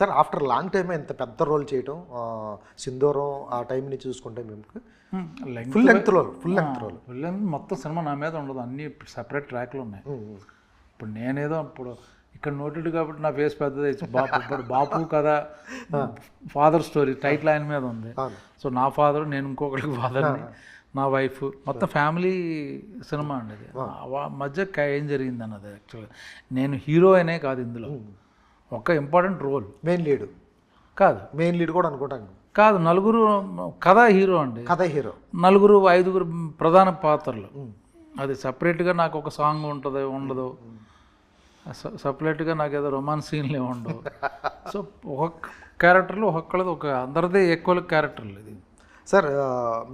Sir after long time ఇంత పెద్ద role చేయటం, సింధూరం ఆ టైంని చూసుకుంటే మేము ఫుల్ లెంగ్త్ రోల్ మొత్తం సినిమా నా మీద ఉండదు, అన్ని సెపరేట్ ట్రాక్లు ఉన్నాయి. ఇప్పుడు నేనేదో ఇప్పుడు ఇక్కడ నోటెడ్ కాబట్టి నా ఫేస్ పెద్దది ఇప్పుడు బాపు కదా ఫాదర్ స్టోరీ టైటిల్ ఆయన మీద ఉంది. సో నా ఫాదర్, నేను ఇంకొకరికి ఫాదర్ని, నా వైఫ్, మొత్తం ఫ్యామిలీ సినిమా అండి అది. మధ్య ఏం జరిగింది అన్నది యాక్చువల్గా నేను హీరో అనే కాదు, ఇందులో ఒక ఇంపార్టెంట్ రోల్, మెయిన్ లీడ్ కాదు, మెయిన్ లీడ్ కూడా అనుకుంటాను కాదు, నలుగురు కథా హీరో అండి, కథ హీరో, నలుగురు 5 ప్రధాన పాత్రలు. అది సపరేట్గా నాకు ఒక సాంగ్ ఉంటుంది ఉండదు, సపరేట్గా నాకు ఏదో రొమాన్స్ సీన్లు ఏమి ఉండవు. సో ఒక్కొక్క క్యారెక్టర్లు ఒక్కొక్కళ్ళది ఒక అందరిదే ఈక్వల్ క్యారెక్టర్లు. ఇది సార్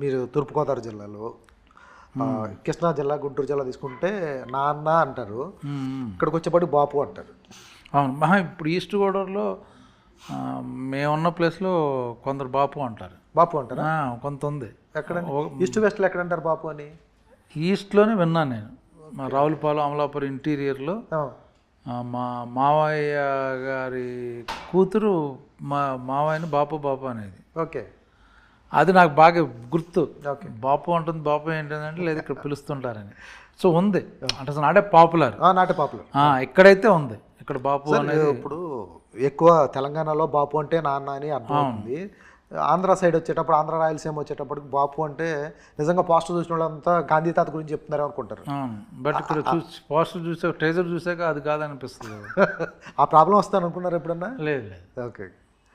మీరు తూర్పుగోదావరి జిల్లాలో, కృష్ణా జిల్లా, గుంటూరు జిల్లా తీసుకుంటే నాన్న అంటారు, ఇక్కడికి వచ్చేపాటి బాపు అంటారు. అవును, ఇప్పుడు ఈస్ట్ గోదావరిలో మేమున్న ప్లేస్లో కొందరు బాపు అంటారు. బాపు అంటారా? కొంత ఉంది. ఎక్కడ ఈస్ట్ వెస్ట్లో ఎక్కడ అంటారు బాపు అని? ఈస్ట్లోనే విన్నాను నేను. మా రావులపాలెం, అమలాపురం ఇంటీరియర్లో మా మావయ్య గారి కూతురు మావయ్యని బాపు అనేది. ఓకే, అది నాకు బాగా గుర్తు. బాపు అంటుంది, బాపు ఏంటంటే లేదు ఇక్కడ పిలుస్తుంటారని. సో ఉంది అంటే అసలు నాటే పాపులర్, ఇక్కడైతే ఉంది. ఇక్కడ బాపు అనేది ఇప్పుడు ఎక్కువ తెలంగాణలో బాపు అంటే నాన్న అని అర్థం అవుతుంది. ఆంధ్ర సైడ్ వచ్చేటప్పుడు, ఆంధ్ర రాయలసీమ వచ్చేటప్పటికి బాపు అంటే నిజంగా పోస్టర్ చూసిన వాళ్ళంతా గాంధీ తాత గురించి చెప్తున్నారు అనుకుంటారు. బట్ ఇక్కడ పోస్టర్ చూసాక, ట్రేజర్ చూసాక అది కాదనిపిస్తుంది. ఆ ప్రాబ్లం వస్తాను అనుకున్నారు ఎప్పుడన్నా? లేదు. ఓకే.